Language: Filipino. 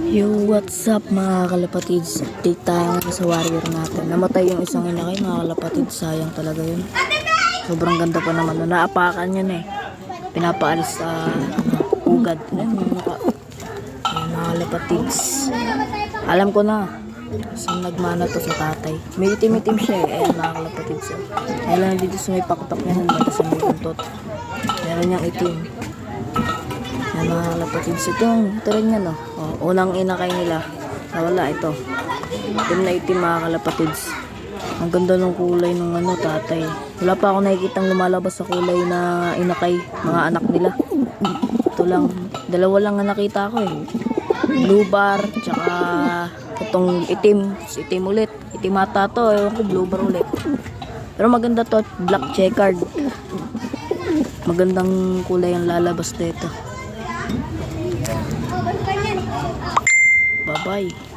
Yo, what's up mga kalapatids? Update tayo sa warrior natin. Namatay yung isang inakay mga kalapatids. Sayang talaga yun. Sobrang ganda pa naman. Naapakan yun eh. Pinapaalis sa ugad. Ayan mga kalapatids. Alam ko na. Saan nagmana to sa tatay. May itim-itim siya eh. Ayan mga kalapatids. Ayan lang dito sa may pakpak niya. Nandito sa may buntot. Meron niyang itim. Ayan mga kalapatids. Ito rin yan oh. Unang inakay nila. Wala ito. Itim na itim mga kalapatids. Ang ganda ng kulay ng tatay. Wala pa ako nakikitang lumalabas sa kulay na inakay mga anak nila. Ito lang. Dalawa lang na nakita ko eh. Blue bar. Tsaka itong itim. Itim ulit. Itim ata to. Ewan ko blue bar ulit. Pero maganda to. Black checkered. Magandang kulay ang lalabas dito. Bye-bye.